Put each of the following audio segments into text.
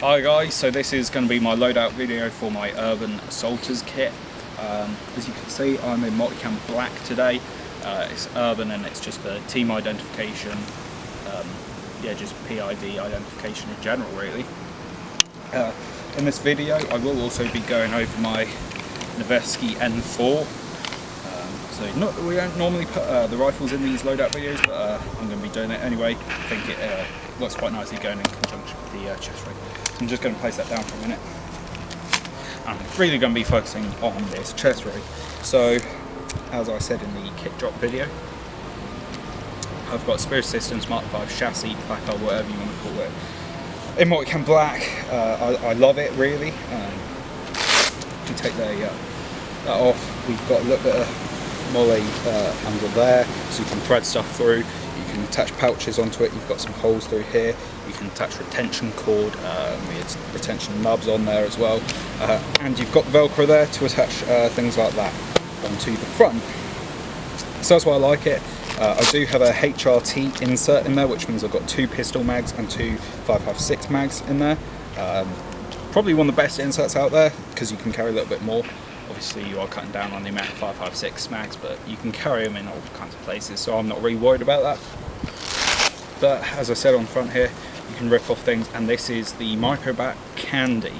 Hi guys, so this is going to be my loadout video for my Urban Assaulters kit. As you can see, I'm in multicam black today. It's urban and it's just for team identification, yeah, just PID identification in general really. In this video I will also be going over my Noveske N4. So we don't normally put the rifles in these loadout videos, but I'm going to be doing it anyway. I think it looks quite nicely going in conjunction with the chest rig. So I'm just going to place that down for a minute. I'm really going to be focusing on this chest rig. So, as I said in the kit drop video, I've got Spirit Systems Mark 5 chassis, placard, whatever you want to call it, in multicam black. I love it really. You take that off. We've got a little bit of molly under there, so you can thread stuff through. You can attach pouches onto it. You've got some holes through here. You can attach retention cord, with retention nubs on there as well, and you've got Velcro there to attach things like that onto the front. So that's why I like it. I do have a HRT insert in there, which means I've got 2 pistol mags and 2 5.56 mags in there. Probably one of the best inserts out there because you can carry a little bit more. Obviously you are cutting down on the amount of 5.56 mags, but you can carry them in all kinds of places, so I'm not really worried about that. But as I said on the front here, you can rip off things, and this is the Microbat Candy.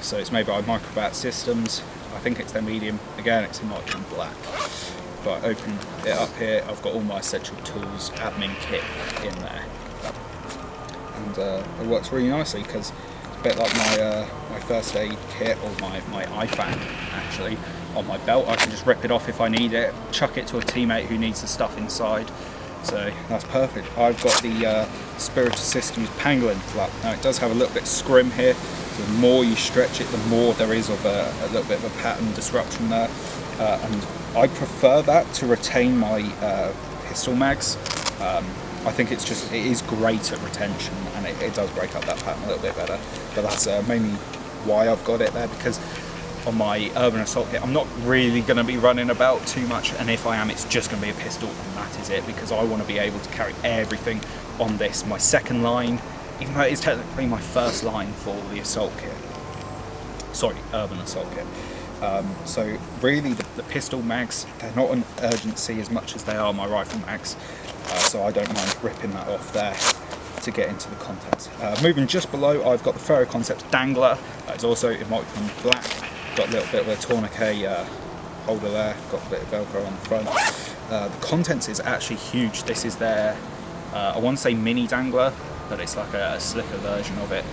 So it's made by Microbat Systems. I think it's their medium. Again, it's in multicam black. If I open it up here, I've got all my essential tools admin kit in there. And it works really nicely because a bit like my first aid kit, or my IFAK actually, on my belt. I can just rip it off if I need it, chuck it to a teammate who needs the stuff inside. So that's perfect. I've got the Spirit Systems Pangolin flap. Now it does have a little bit of scrim here, so the more you stretch it, the more there is of a little bit of a pattern disruption there. And I prefer that to retain my pistol mags. I think it is great at retention, and it does break up that pattern a little bit better. But that's mainly why I've got it there, because on my Urban Assault kit I'm not really going to be running about too much, and if I am, it's just going to be a pistol, and that is it, because I want to be able to carry everything on this, my second line, even though it is technically my first line for the Assault kit. Sorry, Urban Assault kit. So really the pistol mags, they're not an urgency as much as they are my rifle mags, so I don't mind ripping that off there to get into the contents. Moving just below, I've got the Ferro Concepts Dangler. It's also in multicam black. Got a little bit of a tourniquet holder there, got a bit of Velcro on the front. The contents is actually huge. This is their, I want to say mini dangler, but it's like a slicker version of it.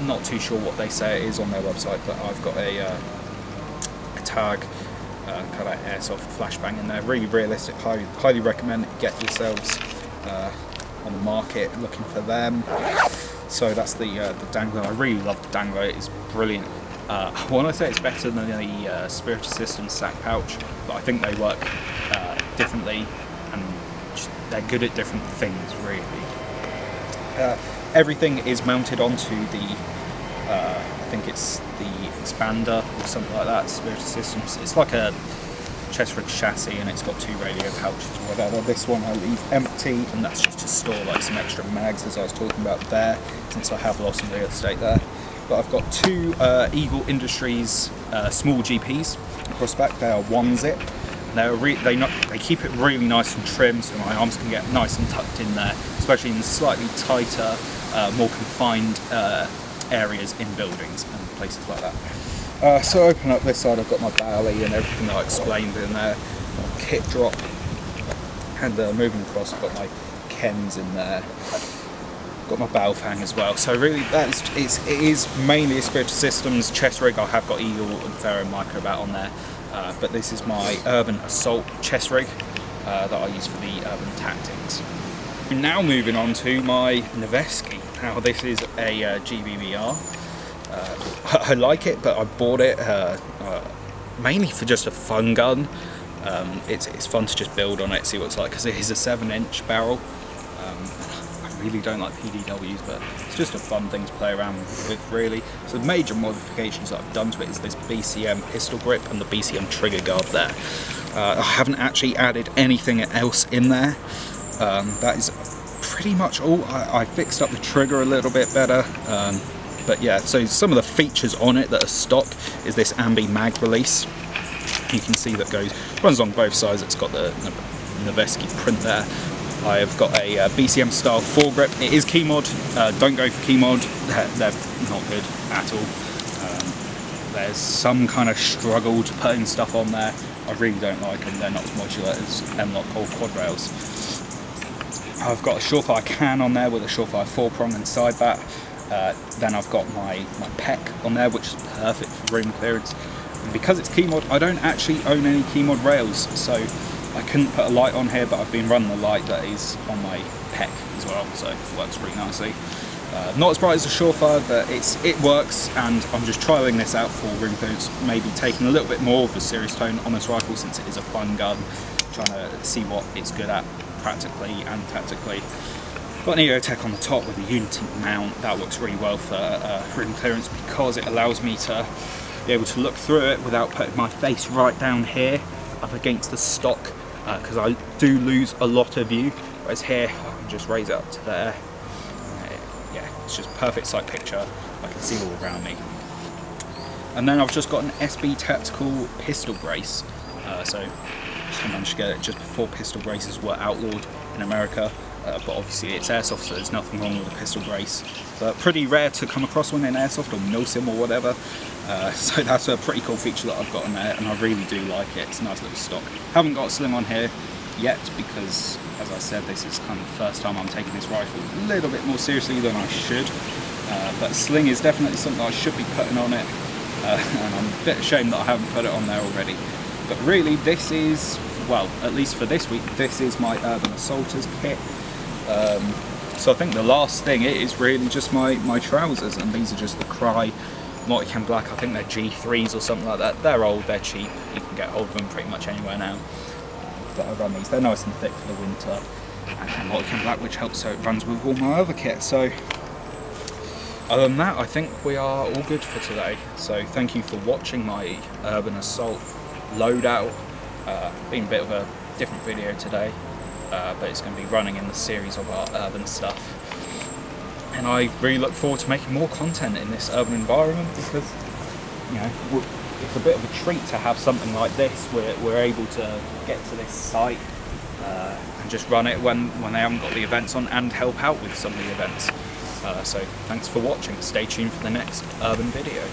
Not too sure what they say it is on their website, but I've got a tag, kind of airsoft flashbang in there. Really realistic, highly recommend it. Get yourselves on the market looking for them. So that's the dangler. I really love the dangler, it is brilliant. I want to say it's better than the Spirit Systems sack pouch, but I think they work differently, and they're good at different things really. Everything is mounted onto the, I think it's the expander or something like that, Spirit Systems. It's like a chest rig chassis, and it's got 2 radio pouches or whatever. This one I leave empty, and that's just to store like some extra mags, as I was talking about there, since I have lost some real estate there. But I've got 2 Eagle Industries small GPs across the back. They are 1-zip. They keep it really nice and trim, so my arms can get nice and tucked in there, especially in slightly tighter, more confined areas in buildings and places like that. So open up this side, I've got my Bally and everything that I explained in there, my kit drop, and moving across I've got my Kens in there. Got my Baofeng as well. So really it is mainly a Spirit Systems chest rig. I have got Eagle and Ferro Microbat on there, but this is my Urban Assault chest rig that I use for the Urban Tactics. Now moving on to my Noveske. Now this is a GBBR. I like it, but I bought it mainly for just a fun gun. It's fun to just build on it, see what it's like, because it is a 7-inch barrel. I really don't like PDWs, but it's just a fun thing to play around with really. So the major modifications that I've done to it is this BCM pistol grip and the BCM trigger guard there. I haven't actually added anything else in there. That is pretty much all. I fixed up the trigger a little bit better, but yeah, so some of the features on it that are stock is this ambi mag release. You can see that runs on both sides. It's got the Noveske print there. I've got a BCM style foregrip. It is key mod. Don't go for key mod. They're not good at all. There's some kind of struggle to putting stuff on there. I really don't like them. They're not as modular as M-Lock or quad rails. I've got a Surefire can on there with a Surefire 4-prong and side bat. Then I've got my PEC on there, which is perfect for room clearance. And because it's key mod, I don't actually own any key mod rails, so I couldn't put a light on here, but I've been running the light that is on my PEC as well, so it works pretty nicely. Not as bright as a Surefire, but it works, and I'm just trialling this out for room clearance, maybe taking a little bit more of a serious tone on this rifle since it is a fun gun, trying to see what it's good at practically and tactically. Got an EOTech on the top with a Unity mount. That works really well for room clearance because it allows me to be able to look through it without putting my face right down here up against the stock, because I do lose a lot of view, whereas here I can just raise it up to there. Yeah, it's just perfect sight picture. I can see all around me. And then I've just got an SB Tactical pistol brace. So I managed to get it just before pistol braces were outlawed in America. But obviously it's airsoft, so there's nothing wrong with a pistol brace. But pretty rare to come across one in airsoft or Milsim or whatever. So that's a pretty cool feature that I've got on there, and I really do like it. It's a nice little stock. Haven't got a sling on here yet because, as I said, this is kind of the first time I'm taking this rifle a little bit more seriously than I should. But sling is definitely something I should be putting on it, and I'm a bit ashamed that I haven't put it on there already. But really, this is, well, at least for this week, this is my Urban Assaulters kit. So I think the last thing is really just my trousers, and these are just the Cry Multicam Black. I think they're G3s or something like that. They're old, they're cheap, you can get hold of them pretty much anywhere now. But I run these, they're nice and thick for the winter, and Multicam Black, which helps so it runs with all my other kit. So other than that, I think we are all good for today. So thank you for watching my Urban Assault loadout. Been a bit of a different video today, but it's going to be running in the series of our urban stuff. And I really look forward to making more content in this urban environment because, you know, it's a bit of a treat to have something like this where we're able to get to this site and just run it when they haven't got the events on, and help out with some of the events. So thanks for watching. Stay tuned for the next urban video.